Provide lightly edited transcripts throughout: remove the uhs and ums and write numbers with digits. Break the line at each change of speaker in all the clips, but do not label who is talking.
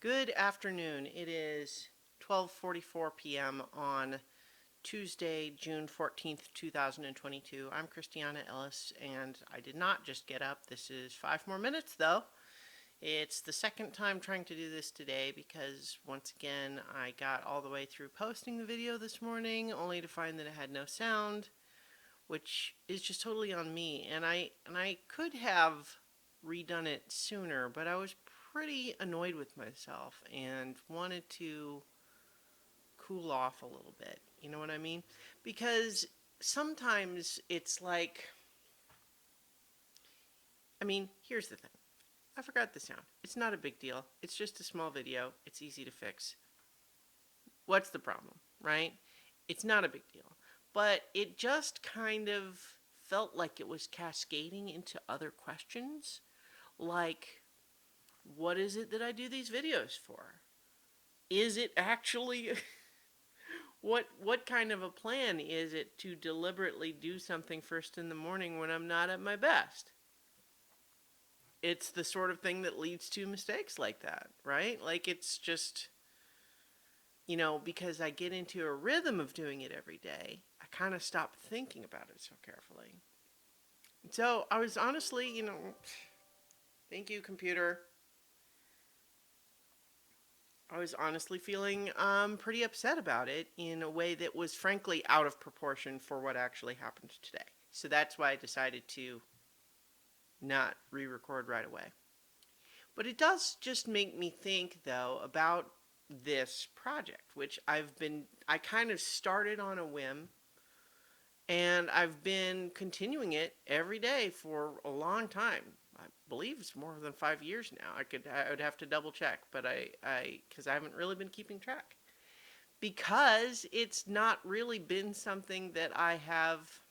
Good afternoon. It is 12:44 p.m. on Tuesday, June 14th, 2022. I'm Christiana Ellis, and I did not just get up. This is 5 more minutes, though. It's the second time trying to do this today because, once again, I got all the way through posting the video this morning, only to find that it had no sound, which is just totally on me. And I could have redone it sooner, but I was pretty annoyed with myself and wanted to cool off a little bit. You know what I mean? Because sometimes it's like, here's the thing. I forgot the sound. It's not a big deal. It's just a small video. It's easy to fix. What's the problem, right? It's not a big deal. But it just kind of felt like it was cascading into other questions. Like, what is it that I do these videos for? Is it actually what kind of a plan is it to deliberately do something first in the morning when I'm not at my best? It's the sort of thing that leads to mistakes like that, right? Like, it's just, because I get into a rhythm of doing it every day, I kind of stop thinking about it so carefully. So I was honestly, thank you, computer. I was honestly feeling pretty upset about it in a way that was frankly out of proportion for what actually happened today. So that's why I decided to not re-record right away. But it does just make me think, though, about this project, which I kind of started on a whim, and I've been continuing it every day for a long time. I believe it's more than 5 years now. I would have to double check, but because I haven't really been keeping track. Because it's not really been something that I have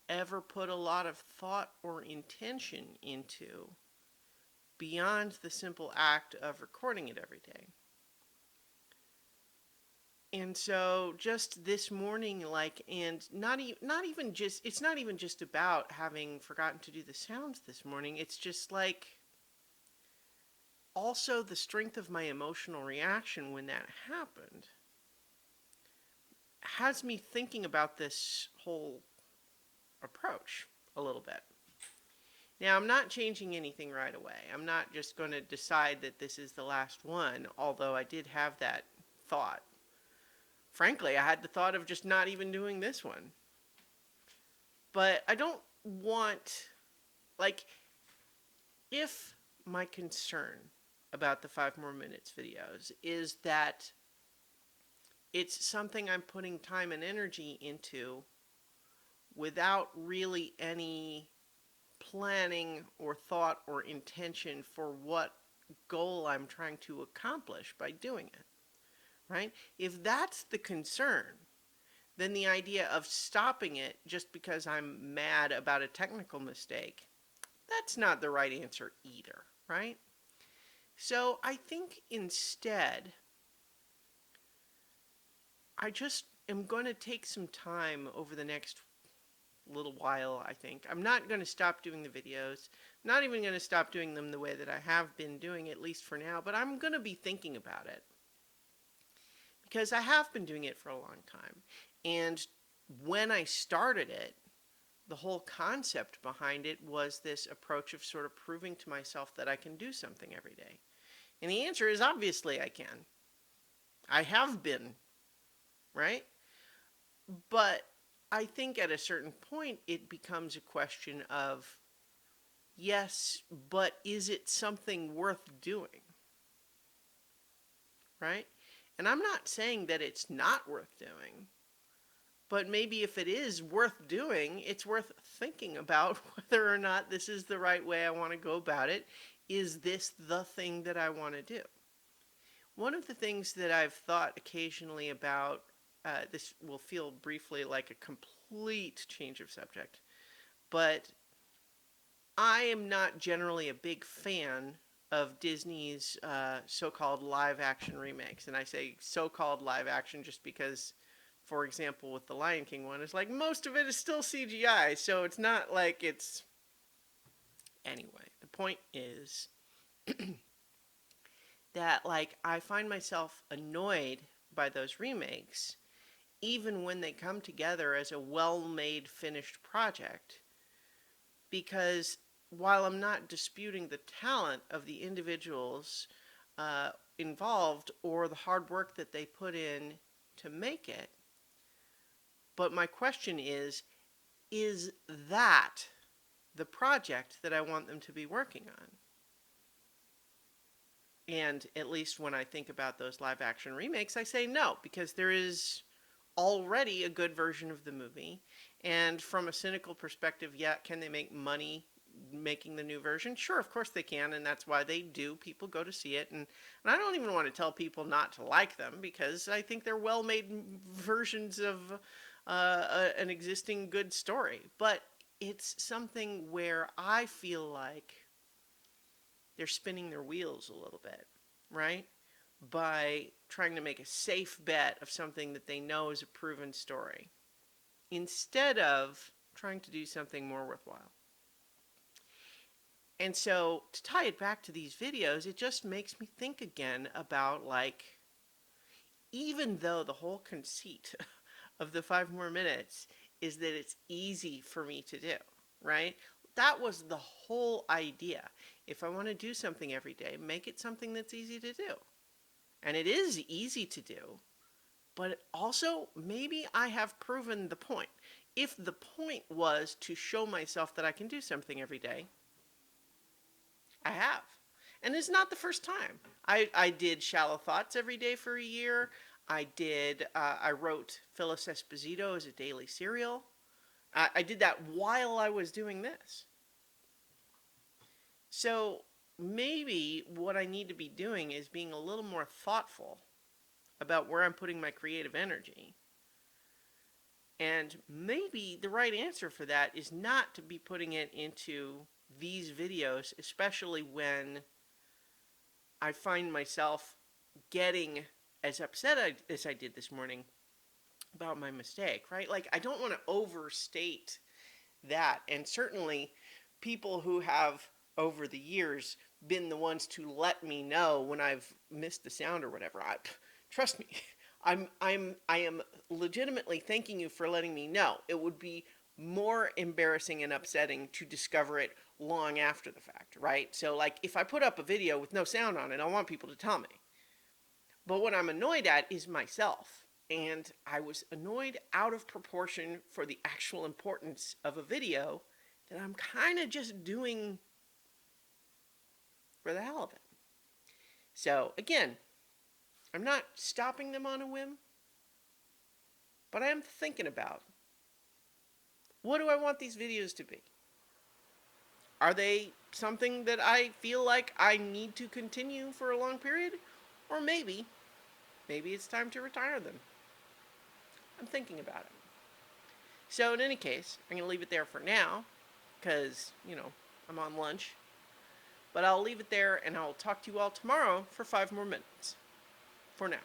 ever put a lot of thought or intention into beyond the simple act of recording it every day. And so just this morning, and it's not even just about having forgotten to do the sounds this morning. It's just like also the strength of my emotional reaction when that happened has me thinking about this whole approach a little bit. Now, I'm not changing anything right away. I'm not just going to decide that this is the last one, although I did have that thought. Frankly, I had the thought of just not even doing this one. But I don't want, if my concern about the 5 more minutes videos is that it's something I'm putting time and energy into without really any planning or thought or intention for what goal I'm trying to accomplish by doing it, right? If that's the concern, then the idea of stopping it just because I'm mad about a technical mistake, that's not the right answer either, right? So I think instead, I just am going to take some time over the next little while, I think. I'm not going to stop doing the videos. I'm not even going to stop doing them the way that I have been doing, at least for now, but I'm going to be thinking about it. Because I have been doing it for a long time. And when I started it, the whole concept behind it was this approach of sort of proving to myself that I can do something every day. And the answer is obviously I can. I have been, right? But I think at a certain point it becomes a question of, yes, but is it something worth doing? Right? And I'm not saying that it's not worth doing, but maybe if it is worth doing, it's worth thinking about whether or not this is the right way I want to go about it. Is this the thing that I want to do? One of the things that I've thought occasionally about, this will feel briefly like a complete change of subject, but I am not generally a big fan of Disney's so-called live-action remakes. And I say so-called live-action just because, for example, with the Lion King one, it's like most of it is still CGI, so it's not like it's... Anyway, the point is that like I find myself annoyed by those remakes even when they come together as a well-made finished project, because while I'm not disputing the talent of the individuals uh, involved or the hard work that they put in to make it, but my question is that the project that I want them to be working on? And at least when I think about those live action remakes, I say no, because there is already a good version of the movie. And from a cynical perspective, yeah, can they make money making the new version? Sure, of course they can, and that's why they do. People go to see it, and I don't even want to tell people not to like them, because I think they're well made versions of an existing good story. But it's something where I feel like they're spinning their wheels a little bit, right? By trying to make a safe bet of something that they know is a proven story, instead of trying to do something more worthwhile. And so to tie it back to these videos, it just makes me think again about like, even though the whole conceit of the 5 more minutes is that it's easy for me to do, right? That was the whole idea. If I want to do something every day, make it something that's easy to do. And it is easy to do, but also maybe I have proven the point. If the point was to show myself that I can do something every day, I have. And it's not the first time. I did Shallow Thoughts every day for a year. I wrote Phyllis Esposito as a daily serial. I did that while I was doing this. So maybe what I need to be doing is being a little more thoughtful about where I'm putting my creative energy. And maybe the right answer for that is not to be putting it into these videos, especially when I find myself getting as upset as I did this morning about my mistake, right? Like, I don't want to overstate that. And certainly, people who have over the years been the ones to let me know when I've missed the sound or whatever. Trust me, I am legitimately thanking you for letting me know. It would be more embarrassing and upsetting to discover it long after the fact, right? So like, if I put up a video with no sound on it, I want people to tell me. But what I'm annoyed at is myself. And I was annoyed out of proportion for the actual importance of a video that I'm kind of just doing for the hell of it. So again, I'm not stopping them on a whim, but I am thinking about, what do I want these videos to be? Are they something that I feel like I need to continue for a long period? Or maybe it's time to retire them. I'm thinking about it. So in any case, I'm going to leave it there for now, because, I'm on lunch. But I'll leave it there, and I'll talk to you all tomorrow for 5 more minutes. For now.